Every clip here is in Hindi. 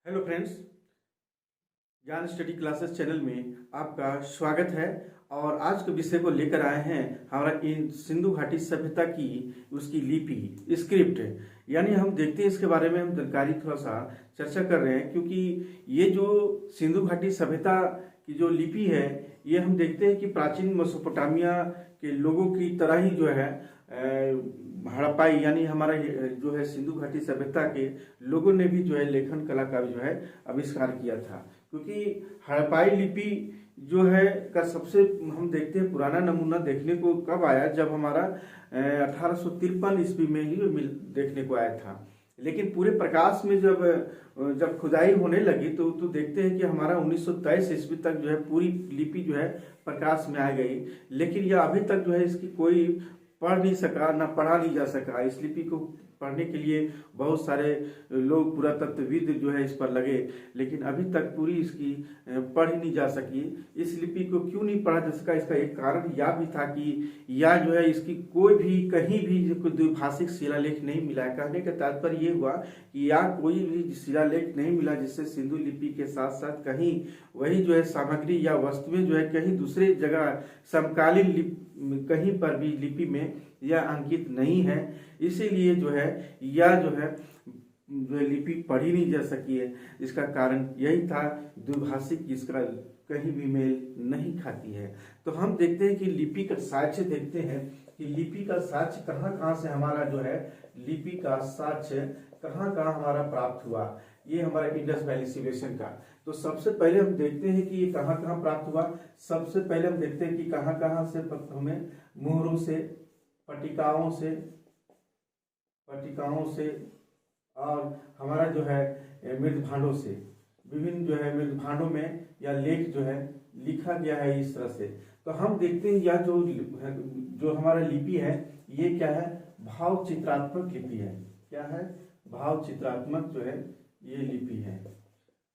हेलो फ्रेंड्स, ज्ञान स्टडी क्लासेस चैनल में आपका स्वागत है। और आज के विषय को लेकर आए हैं हमारा इन सिंधु घाटी सभ्यता की उसकी लिपि स्क्रिप्ट, यानी हम देखते हैं इसके बारे में हम जानकारी थोड़ा सा चर्चा कर रहे हैं, क्योंकि ये जो सिंधु घाटी सभ्यता की जो लिपि है ये हम देखते हैं कि प्राचीन मेसोपोटामिया के लोगों की तरह ही जो है हड़प्पाई यानी हमारा जो है सिंधु घाटी सभ्यता के लोगों ने भी जो है लेखन कला का जो है आविष्कार किया था। क्योंकि हड़प्पाई लिपि जो है का सबसे हम देखते हैं पुराना नमूना देखने को कब आया, जब हमारा 1853 ईस्वी में ही देखने को आया था। लेकिन पूरे प्रकाश में जब खुदाई होने लगी तो देखते हैं कि हमारा 1923 ईस्वी तक जो है पूरी लिपि जो है प्रकाश में आ गई। लेकिन यह अभी तक जो है इसकी कोई पढ़ नहीं सका, ना पढ़ा नहीं जा सका। इस लिपि को पढ़ने के लिए बहुत सारे लोग पुरातत्वविद जो है इस पर लगे, लेकिन अभी तक पूरी इसकी पढ़ी नहीं जा सकी। इस लिपि को क्यों नहीं पढ़ा जा सका, इसका एक कारण यह भी था कि या जो है इसकी कोई भी कहीं भी कोई द्विभाषिक शिलालेख नहीं मिला। कहने का तात्पर्य ये हुआ कि या कोई भी शिलालेख नहीं मिला जिससे सिंधु लिपि के साथ साथ कहीं वही जो है सामग्री या वस्तुएं जो है कहीं दूसरे जगह समकालीन कहीं पर भी लिपि में यह अंकित नहीं है। इसीलिए जो है यह जो है लिपि पढ़ी नहीं जा सकी है। इसका कारण यही था, द्विभाषिक इसका कहीं भी मेल नहीं खाती है। तो हम देखते हैं कि लिपि का साक्ष्य देखते हैं कि लिपि का साक्ष्य कहाँ कहाँ से हमारा जो है लिपि का साक्ष्य कहाँ कहाँ हमारा प्राप्त हुआ। ये हमारा इंडस वैली सिविलाइजेशन का। तो सबसे पहले हम देखते हैं कि ये कहाँ कहाँ प्राप्त हुआ। सबसे पहले हम देखते हैं कि कहाँ कहाँ से हमें मोहरों से, पट्टिकाओं से और हमारा जो है मृद भांडों से, विभिन्न जो है मृद भांडों में या लेख जो है लिखा गया है इस तरह से। तो हम देखते हैं यह जो हमारा लिपि है ये क्या है, भाव चित्रात्मक लिपि है। क्या है, भाव चित्रात्मक जो है ये लिपि है।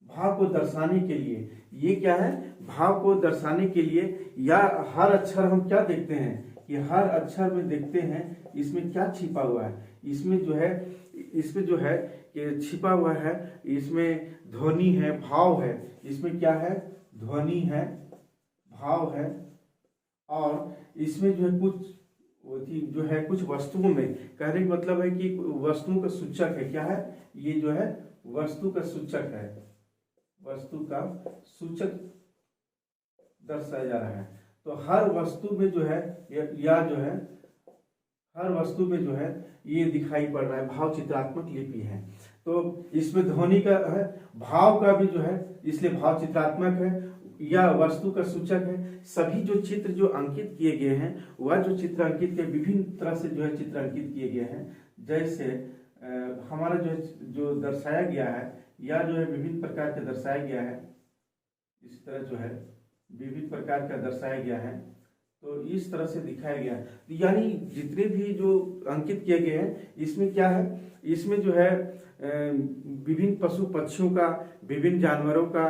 भाव को दर्शाने के लिए ये क्या है, भाव को दर्शाने के लिए या हर अक्षर हम क्या देखते हैं कि हर अक्षर में देखते हैं इसमें क्या छिपा हुआ है। इसमें जो है कि छिपा हुआ है, इसमें ध्वनि है, भाव है। इसमें क्या है, ध्वनि है, भाव है, और इसमें जो है कुछ वस्तुओं में, कहने का मतलब है कि वस्तुओं का सूचक है। क्या है, ये जो है वस्तु का सूचक है, वस्तु का सूचक दर्शाया जा रहा है। तो हर वस्तु में जो है हर वस्तु में जो है ये दिखाई पड़ रहा है, भाव चित्रात्मक लिपि है। तो इसमें ध्वनि का है, भाव का भी जो है, इसलिए भाव चित्रात्मक है या वस्तु का सूचक है। सभी जो चित्र जो अंकित किए गए हैं वह जो चित्र अंकित के विभिन्न तरह से जो है चित्र अंकित किए गए हैं। जैसे हमारा जो दर्शाया गया है या जो है विभिन्न प्रकार का दर्शाया गया है, इस तरह जो है विभिन्न प्रकार का दर्शाया गया है। तो इस तरह से दिखाया गया है। यानी जितने भी जो अंकित किए गए हैं इसमें क्या है, इसमें जो है विभिन्न पशु पक्षियों का, विभिन्न जानवरों का,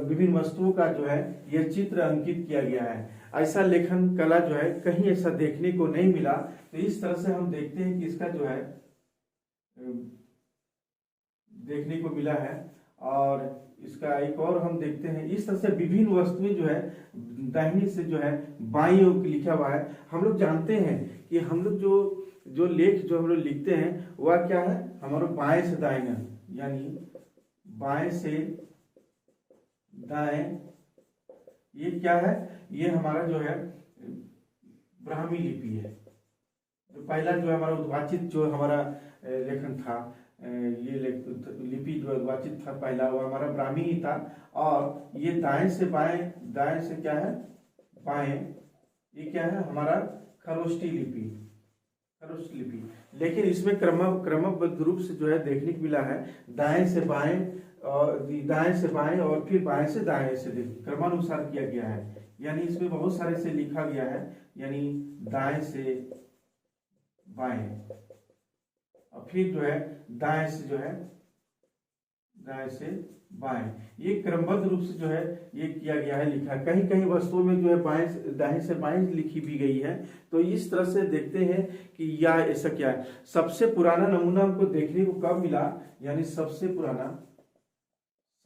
विभिन्न वस्तुओं का जो है यह चित्र अंकित किया गया है। ऐसा लेखन कला जो है कहीं ऐसा देखने को नहीं मिला। तो इस तरह से हम देखते हैं कि इसका जो है देखने को मिला है। और इसका एक और हम देखते हैं, इस तरह से विभिन्न वस्तुएं जो है दाहिनी से जो है बाईं ओर लिखा हुआ है। हम लोग जानते हैं कि हम लोग जो लेख जो हम लोग लिखते हैं वह क्या है, हमारा बाएं से दाएं, यानी बाएं से दाएं। ये क्या है, ये हमारा जो है ब्राह्मी लिपि है। तो पहला जो हमारा उद्वाचित जो हमारा लेखन था, ये लिपि जो उद्वाचित था पहला, वो हमारा ब्राह्मी ही था। और ये दाएं से बाएं, दाएं से क्या है बाएं, ये क्या है हमारा खरोष्टी लिपि। लेकिन इसमें क्रमबद्ध रूप से जो है देखने को मिला है, दाएं से बाएं और फिर बाएं से दाएं से क्रमानुसार किया गया है। यानी इसमें बहुत सारे से लिखा गया है, यानी दाएं से बाएं और फिर जो है दाएं से बाएं, ये क्रमबद्ध रूप से जो है ये किया गया है, लिखा। कहीं कहीं वस्तुओं में जो है दाएं से बाएं लिखी भी गई है। तो इस तरह से देखते हैं कि यह ऐसा क्या है। सबसे पुराना नमूना हमको देखने को कब मिला, यानी सबसे पुराना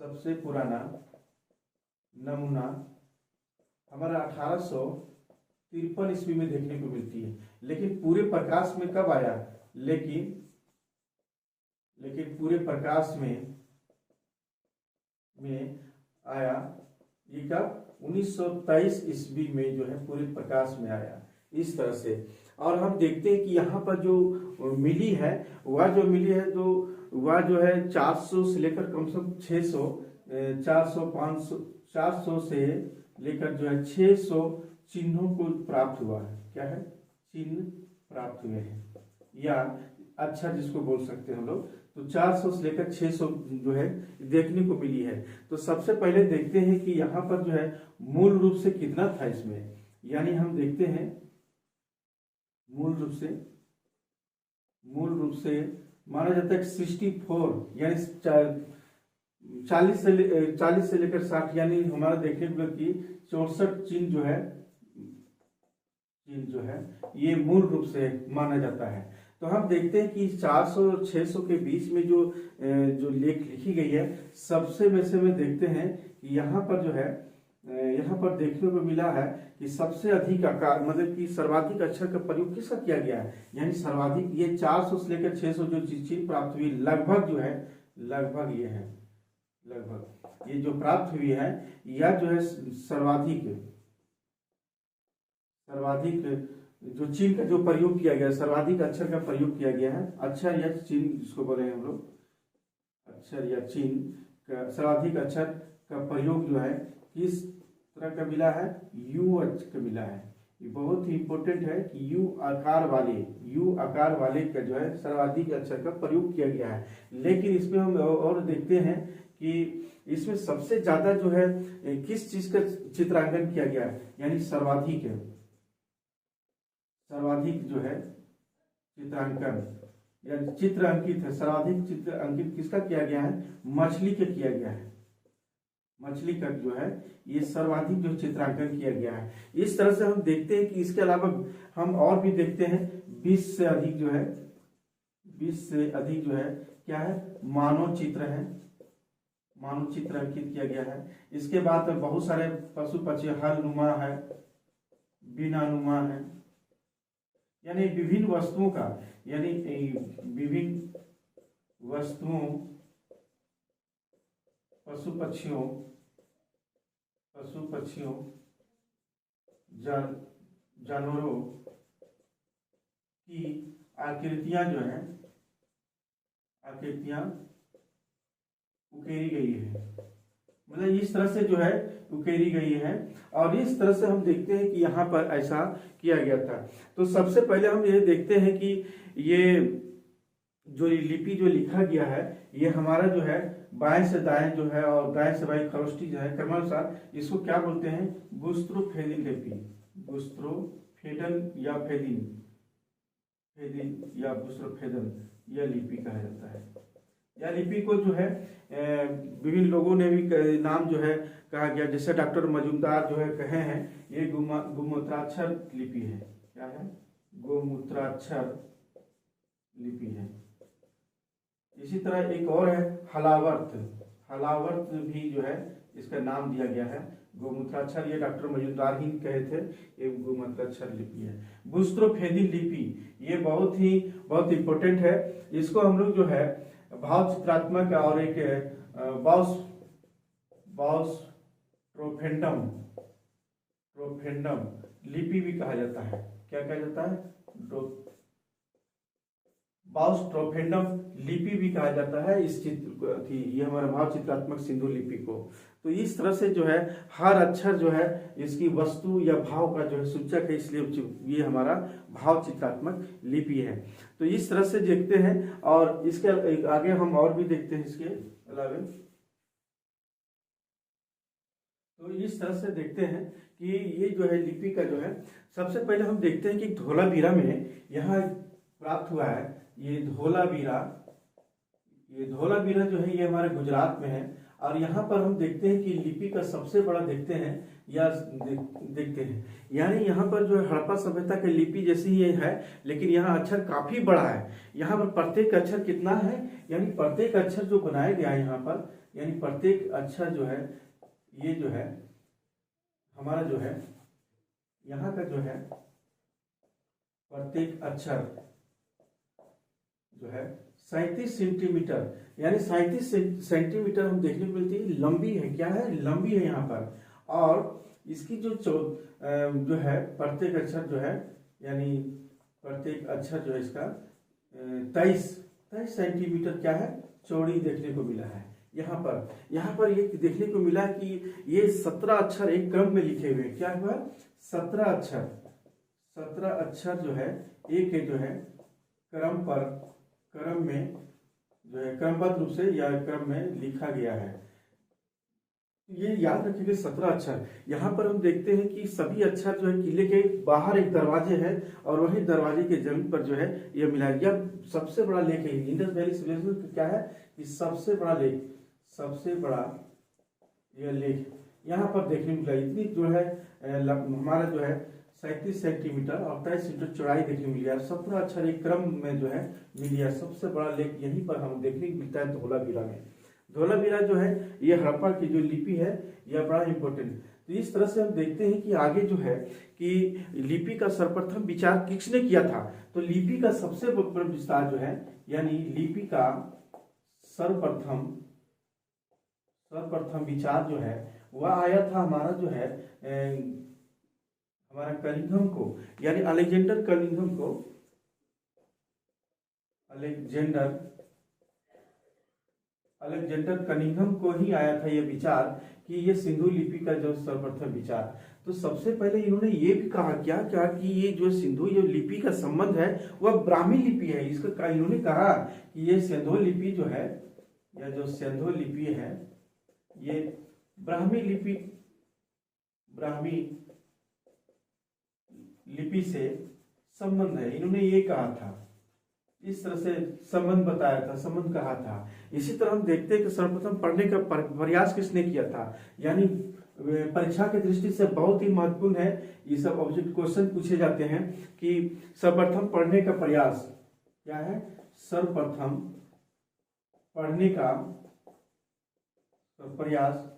सबसे पुराना नमूना हमारा 1853 ईस्वी में देखने को मिलती है, लेकिन पूरे प्रकाश में कब आया? लेकिन पूरे प्रकाश में आया ये कब? 1923 ईस्वी में जो है पूरे प्रकाश में आया इस तरह से। और हम देखते हैं कि यहाँ पर जो मिली है तो वह जो है 400 से लेकर कम से कम 600 400 500 400 से लेकर जो है 600 चिन्हों को प्राप्त हुआ है। क्या है? चिन्ह प्राप्त हुए हैं, या अक्षर जिसको बोल सकते हैं हम लोग। तो 400 से लेकर 600 जो है देखने को मिली है। तो सबसे पहले देखते हैं कि यहाँ पर जो है मूल रूप से कितना था इसमें। यानी हम देखते हैं मूल रूप से माना जाता है 64 यानी 40 से लेकर 60, यानी हमारा देखने को कि 64 चिन्ह जो है ये मूल रूप से माना जाता है। तो हम देखते हैं कि 400 और 600 के बीच में जो लेख लिखी गई है, सबसे वैसे में देखते हैं कि यहाँ पर जो है यहाँ पर देखने को मिला है कि सबसे अधिक आकार मतलब कि सर्वाधिक अक्षर का प्रयोग किसका किया गया है। यानी सर्वाधिक ये 400 से लेकर 600 जो चिन्ह प्राप्त हुई लगभग जो है लगभग ये जो प्राप्त हुई है यह जो है सर्वाधिक जो चिन्ह का जो प्रयोग किया गया है, सर्वाधिक अक्षर का प्रयोग किया गया है। अक्षर या चिन्ह जिसको बोले हम लोग, अक्षर या चिन्ह का सर्वाधिक अक्षर का प्रयोग जो है किस तरह का मिला है? यू अक्षर का मिला है। ये बहुत ही इंपॉर्टेंट है कि यू आकार वाले का जो है सर्वाधिक अक्षर का प्रयोग किया गया है। लेकिन इसमें हम और देखते हैं कि इसमें सबसे ज्यादा जो है किस चीज का चित्रांकन किया गया है। यानी सर्वाधिक जो है चित्रांकन या चित्र अंकित है। सर्वाधिक चित्र अंकित किसका किया गया है? मछली का किया गया है। मछली का जो है ये सर्वाधिक जो चित्रांकन किया गया है। इस तरह से हम देखते हैं कि इसके अलावा हम और भी देखते हैं 20 से अधिक जो है क्या है? मानव चित्र अंकित किया गया है। इसके बाद बहुत सारे पशु पक्षी हलनुमा है, बिनानुमा है, यानी विभिन्न वस्तुओं का पशु पक्षियों जानवरों की आकृतियां उकेरी गई है। मतलब इस तरह से जो है उकेरी गई है। और इस तरह से हम देखते हैं कि यहाँ पर ऐसा किया गया था। तो सबसे पहले हम ये देखते हैं कि ये जो लिपि जो लिखा गया है ये हमारा जो है बाएं से दाएं जो है और दाएं से बाएं खरोष्टी जो है क्रमानुसार इसको क्या बोलते हैं? बुस्त्रोफेदिन लिपि। बुस्त्रोफेडन या फेदिन या बुस्त्रोफेदन यह लिपि कहा जाता है। यह लिपि को जो है विभिन्न लोगों ने भी नाम जो है कहा गया, जैसे डॉक्टर मजूमदार जो है कहे हैं ये गोमूत्राक्षर लिपि है। क्या है? गोमूत्राक्षर लिपि है। इसी तरह एक और है हलावर्त भी जो है इसका नाम दिया गया है गोमूत्राक्षर। ये डॉक्टर मजूमदार ही कहे थे ये गोमूत्राक्षर लिपि है। बुस्त्रोफेदिन लिपि ये बहुत इंपॉर्टेंट है। इसको हम लोग जो है भाव चित्रात्मक और एक ट्रोफेंडम लिपि भी कहा जाता है। क्या कहा जाता है? ट्रोफेंडम लिपि भी कहा जाता है इस चित्र की। ये हमारा भाव चित्रात्मक सिंधु लिपि को। तो इस तरह से जो है हर अक्षर जो है इसकी वस्तु या भाव का जो है सूचक है, इसलिए ये हमारा भाव चित्रात्मक लिपि है। तो इस तरह से देखते हैं। और इसके आगे हम और भी देखते हैं इसके अलावा। तो इस तरह से देखते हैं कि ये जो है लिपि का जो है सबसे पहले हम देखते हैं कि धोलावीरा में यहाँ प्राप्त हुआ है। ये ये धोलावीरा जो है ये हमारे गुजरात में है। और यहाँ पर हम देखते हैं कि लिपि का सबसे बड़ा देखते हैं या देखते हैं, यानी यहाँ पर जो है हड़प्पा सभ्यता की लिपि जैसी ही है, लेकिन यहाँ अक्षर काफी बड़ा है। यहाँ पर प्रत्येक अक्षर कितना है, यानी प्रत्येक अक्षर जो बनाया गया है यहाँ पर, यानी प्रत्येक अक्षर जो है ये जो है हमारा जो है यहाँ का जो है प्रत्येक अक्षर जो है 37 सेंटीमीटर, यानी 37 सेंटीमीटर हम देखने को मिलती है, लंबी है। क्या है, लंबी है यहाँ पर। और इसकी जो है प्रत्येक अक्षर जो है, यानी प्रत्येक अक्षर जो है इसका 23 सेंटीमीटर क्या है, चौड़ी देखने को मिला है। यहाँ पर ये देखने को मिला कि ये 17 अक्षर एक क्रम में लिखे हुए हैं। क्या हुआ, 17 अक्षर जो है एक जो है क्रम में जो है क्रमबद्ध रूप से या क्रम में लिखा गया है। ये याद रखिए 17 अक्षर। यहाँ पर हम देखते हैं कि सभी अक्षर जो है किले के बाहर एक दरवाजे है और वही दरवाजे के जमीन पर जो है ये मिला है। यह सबसे बड़ा लेख है इंडस वैली सिविलाइजेशन। क्या है कि सबसे बड़ा यह लेख यहाँ पर देखने को मिला। इतनी जो है हमारा जो है 37 सेंटीमीटर और 23 सेंटीमीटर चौड़ाई देखने मिली है। 17 अक्षर एक क्रम में जो है मिली है। सबसे बड़ा लेख यहीं पर हम देखने को मिलता है धोलावीरा में। धोलावीरा जो है ये हड़प्पा की जो लिपि है यह बड़ा इंपॉर्टेंट। तो इस तरह से हम देखते हैं कि आगे जो है कि लिपि का सर्वप्रथम विचार किसने किया था। तो लिपि का सबसे बड़ा विस्तार जो है, यानी लिपि का सर्वप्रथम विचार जो है वह आया था हमारा जो है हमारा कनिंघम को, यानी अलेक्जेंडर कनिंघम को ही आया था यह विचार कि ये सिंधु लिपि का जो सर्वप्रथम विचार। तो सबसे पहले इन्होंने ये भी कहा क्या कि ये जो सिंधु जो लिपि का संबंध है वह ब्राह्मी लिपि है। इसका इन्होंने कहा कि ये सिंधु लिपि जो है या जो सिंधु लिपि है ये ब्राह्मी लिपि से संबंध है। इन्होंने ये कहा था, इस तरह से संबंध बताया था, संबंध कहा था। इसी तरह हम देखते हैं कि सर्वप्रथम पढ़ने का प्रयास किसने किया था, यानी परीक्षा की दृष्टि से बहुत ही महत्वपूर्ण है। ये सब ऑब्जेक्ट क्वेश्चन पूछे जाते हैं कि सर्वप्रथम पढ़ने का प्रयास क्या है। सर्वप्रथम पढ़ने का प्रयास,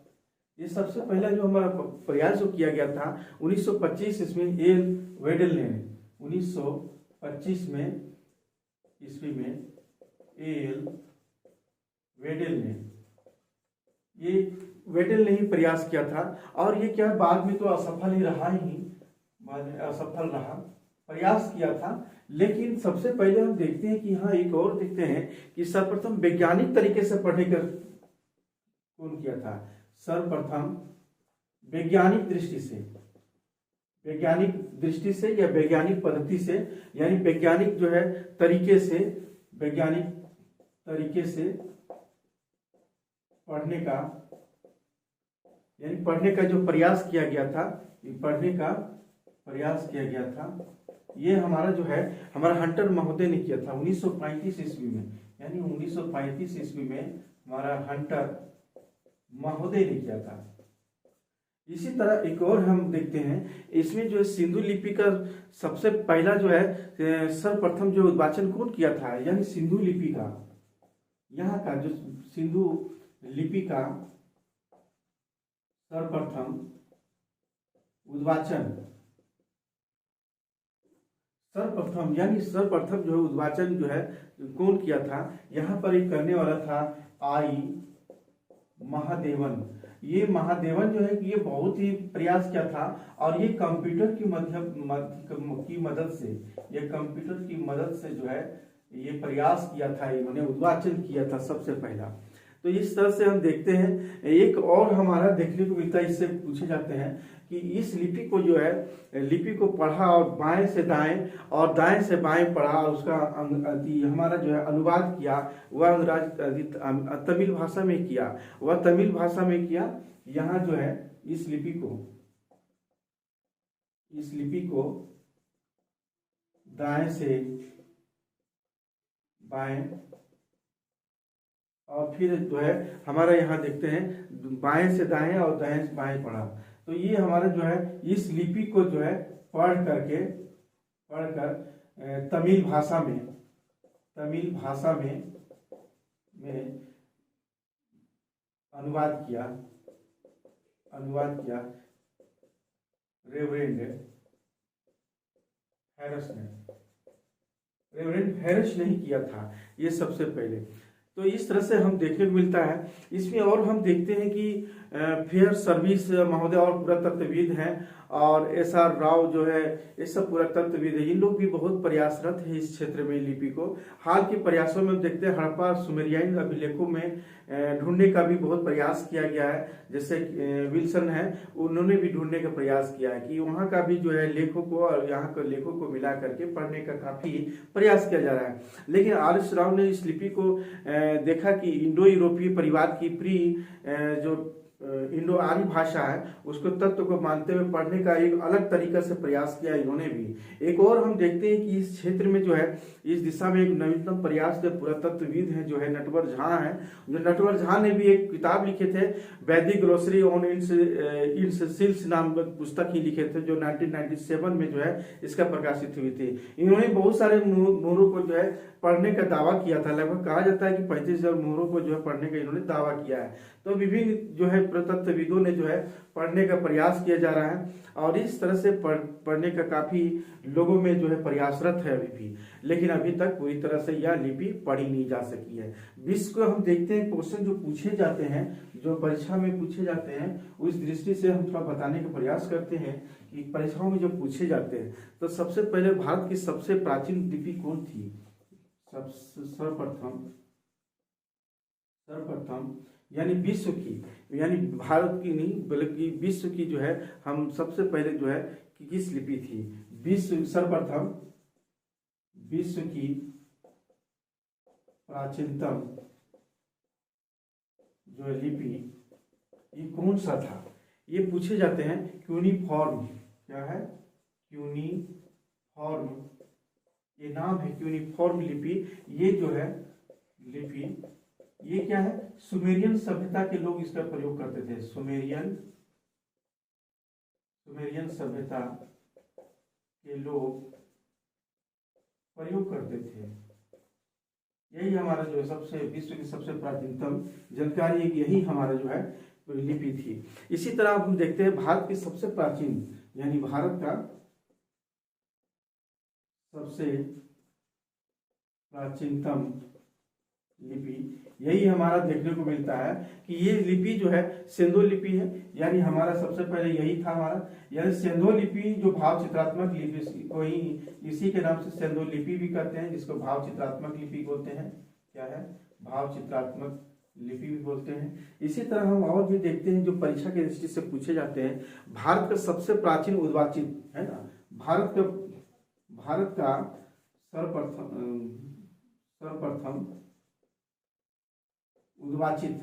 ये सबसे पहला जो हमारा प्रयास जो किया गया था 1925 ईस्वी एल वेडल ने, 1925 में ईस्वी में एल वेडल ने ही प्रयास किया था। और ये क्या बाद में तो असफल ही रहा, बाद में असफल रहा, प्रयास किया था। लेकिन सबसे पहले हम देखते हैं कि यहाँ एक और देखते हैं कि सर्वप्रथम वैज्ञानिक तरीके से पढ़ने का कौन किया था। सर्वप्रथम वैज्ञानिक दृष्टि से या वैज्ञानिक पद्धति से, यानी वैज्ञानिक जो है तरीके से पढ़ने का जो प्रयास किया गया था, ये हमारा जो है हमारा हंटर महोदय ने किया था 1935 ईस्वी में, यानी 1935 ईस्वी में हमारा हंटर महोदय ने किया था। इसी तरह एक और हम देखते हैं, इसमें जो सिंधु लिपि का सबसे पहला जो है सर्वप्रथम जो उद्वाचन कौन किया था, यानी सिंधु लिपि का, यहाँ का जो सिंधु लिपि का सर्वप्रथम उद्वाचन, सर्वप्रथम जो है उद्वाचन जो है कौन किया था। यहाँ पर एक करने वाला था आई महादेवन। ये महादेवन जो है कि ये बहुत ही प्रयास किया था और ये कंप्यूटर की मदद से जो है ये प्रयास किया था, इन्होंने उद्वाचन किया था सबसे पहला। तो इस तरह से हम देखते हैं। एक और हमारा देखने को मिलता है, इससे पूछे जाते हैं कि इस लिपि को जो है लिपि को पढ़ा और बाएं से दाएं और दाएं से बाएं पढ़ा और उसका हमारा जो है अनुवाद किया, वह तमिल भाषा में किया। यहाँ जो है इस लिपि को दाएं से बाएं और फिर जो है हमारा यहाँ देखते हैं बाएं से दाएं और दाएं से बाएं पढ़ा। तो ये हमारा जो है इस लिपि को जो है पढ़कर तमिल भाषा में अनुवाद किया रेवरेंड हैरिस ने ही किया था ये सबसे पहले। तो इस तरह से हम देखने को मिलता है। इसमें और हम देखते हैं कि फेयर सर्विस महोदय और पुरातत्वविद हैं, और SR राव जो है ये सब पुरातत्वविद है। इन लोग भी बहुत प्रयासरत है इस क्षेत्र में लिपि को। हाल के प्रयासों में देखते हैं हड़प्पा सुमेरियाई अभिलेखों में ढूंढने का भी बहुत प्रयास किया गया है। जैसे विल्सन है, उन्होंने भी ढूंढने का प्रयास किया है कि वहाँ का भी जो है लेखों को और यहाँ के लेखों को मिला करके पढ़ने का काफी प्रयास किया जा रहा है। लेकिन RS राव ने इस लिपि को देखा कि इंडो यूरोपीय परिवार की जो इंडो आर्य भाषा है उसको तत्व को मानते हुए पढ़ने का एक अलग तरीका से प्रयास किया इन्होंने भी। एक और हम देखते हैं कि इस क्षेत्र में जो है इस दिशा में एक नवीनतम प्रयास जो पुरातत्वविद हैं जो है नटवर झा हैं। जो नटवर झा ने भी एक किताब लिखे थे, वैदिक ग्रोसरी ऑन इंसिल्स नाम पुस्तक ही लिखे थे, जो 1997 में जो है इसका प्रकाशित हुई थी। इन्होंने बहुत सारे मोहरों को जो है पढ़ने का दावा किया था। लगभग कहा जाता है कि 35,000 मोहरों को जो है पढ़ने का इन्होंने दावा किया है। तो विभिन्न जो है पुरातत्वविदों ने जो है पढ़ने का प्रयास किया जा रहा है, और इस तरह से पढ़ने का काफी लोगों में जो है प्रयासरत है अभी भी। लेकिन अभी तक पूरी तरह से यह लिपि पढ़ी नहीं जा सकी है। विश्व को हम देखते हैं क्वेश्चन जो पूछे जाते हैं, जो परीक्षा में पूछे जाते हैं, उस दृष्टि से हम थोड़ा बताने का प्रयास करते हैं कि परीक्षाओं में जो पूछे जाते हैं तो सबसे पहले भारत की सबसे प्राचीन लिपि कौन थी? सर्वप्रथम यानी विश्व की, यानी भारत की नहीं बल्कि विश्व की जो है हम सबसे पहले जो है कि किस लिपि थी? सर्वप्रथम विश्व की प्राचीनतम जो लिपि ये कौन सा था? ये पूछे जाते हैं। क्यूनिफॉर्म, क्या है? क्यूनिफॉर्म, ये नाम है क्यूनिफॉर्म लिपि। ये जो है लिपि ये क्या है? सुमेरियन सभ्यता के लोग इसका प्रयोग करते थे। सुमेरियन सभ्यता के लोग प्रयोग करते थे। यही हमारा जो सबसे विश्व की सबसे प्राचीनतम जानकारी है कि यही हमारा जो है लिपि थी। इसी तरह हम देखते हैं भारत की सबसे प्राचीन, यानी भारत का सबसे प्राचीनतम लिपि यही हमारा देखने को मिलता है कि ये लिपि जो है सिंधु लिपि है। यानी हमारा सबसे पहले यही था हमारा, यानी सिंधु लिपि जो भाव चित्रात्मक लिपि को ही इसी के नाम से सिंधु लिपि भी कहते हैं, जिसको भाव चित्रात्मक लिपि बोलते हैं। क्या है? भाव चित्रात्मक लिपि भी बोलते हैं। इसी तरह हम और भी देखते हैं जो परीक्षा की दृष्टि से पूछे जाते हैं। भारत का सबसे प्राचीन उद्वाचित है ना, भारत का सर्वप्रथम उद्वाचित,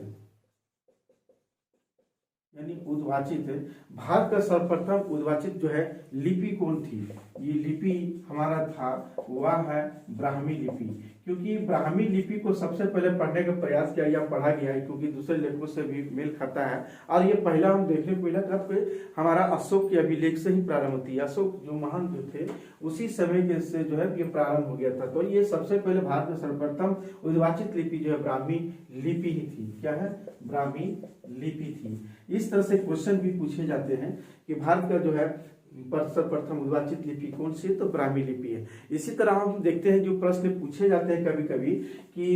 यानी उद्वाचित, भारत का सर्वप्रथम उद्वाचित जो है लिपि कौन थी? ये लिपि हमारा था वह है ब्राह्मी लिपि। क्योंकि ब्राह्मी लिपि को सबसे पहले पढ़ने का प्रयास किया या पढ़ा गया है, क्योंकि दूसरे लेखों से भी मेल खाता है। और ये पहला हम देखने को मिला था हमारा अशोक के अभिलेख से ही प्रारंभ होती है। अशोक जो महान जो थे उसी समय के से जो है ये प्रारंभ हो गया था। तो ये सबसे पहले भारत में सर्वप्रथम उद्वाचित लिपि जो है ब्राह्मी लिपि ही थी। क्या है? ब्राह्मी लिपि थी। इस तरह से क्वेश्चन भी पूछे जाते हैं कि भारत का जो है सर्वप्रथम उद्वाचित लिपि कौन सी है? तो ब्राह्मी लिपि है। इसी तरह हम देखते हैं जो प्रश्न पूछे जाते हैं कभी कभी कि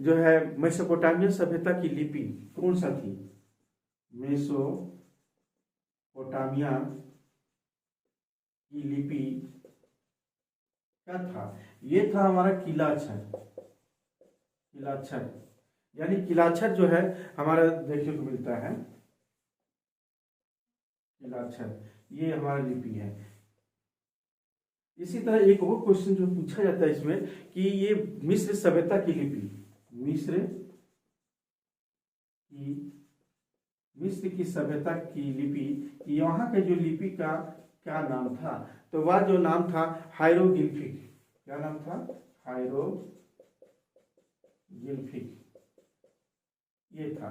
जो है मेसोपोटामियन सभ्यता की लिपि कौन सा थी? मेसोपोटामिया की लिपि क्या था? ये था हमारा किलाक्षर, यानी किलाक्षर जो है हमारा देखने को मिलता है। किलाक्षर ये हमारा लिपि है। इसी तरह एक और क्वेश्चन जो पूछा जाता है इसमें कि ये मिस्र सभ्यता की लिपि, मिस्र की सभ्यता की लिपि, यहाँ के जो लिपि का क्या नाम था? तो वह जो नाम था हायरोग्लिफिक। क्या नाम था? हायरोग्लिफिक। ये था।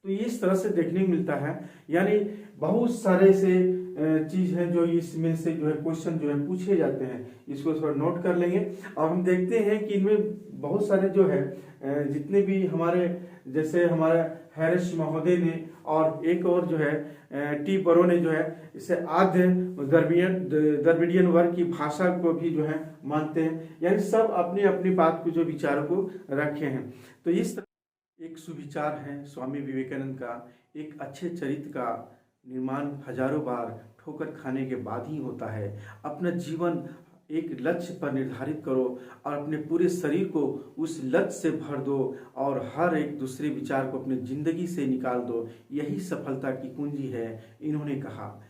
तो इस तरह से देखने को मिलता है, यानी बहुत सारे से चीज है जो इसमें से जो है क्वेश्चन जो है पूछे जाते हैं। इसको थोड़ा नोट कर लेंगे और हम देखते हैं कि इनमें बहुत सारे जो है जितने भी हमारे, जैसे हमारे हैरिस महोदय ने और एक और जो है टी बरो ने जो है इसे आद्य द्रविडियन वर्ग की भाषा को भी जो है मानते हैं। यानी सब अपनी अपनी बात को जो विचारों को रखे हैं। तो इस तरह एक सुविचार है स्वामी विवेकानंद का, एक अच्छे चरित्र का निर्माण हजारों बार ठोकर खाने के बाद ही होता है। अपना जीवन एक लक्ष्य पर निर्धारित करो और अपने पूरे शरीर को उस लक्ष्य से भर दो और हर एक दूसरे विचार को अपनी जिंदगी से निकाल दो। यही सफलता की कुंजी है, इन्होंने कहा।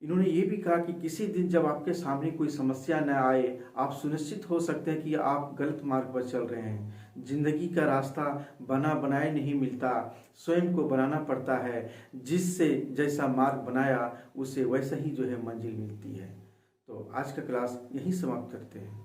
इन्होंने ये भी कहा कि किसी दिन जब आपके सामने कोई समस्या न आए, आप सुनिश्चित हो सकते हैं कि आप गलत मार्ग पर चल रहे हैं। जिंदगी का रास्ता बना बनाए नहीं मिलता, स्वयं को बनाना पड़ता है। जिससे जैसा मार्ग बनाया उसे वैसा ही जो है मंजिल मिलती है। तो आज का क्लास यहीं समाप्त करते हैं।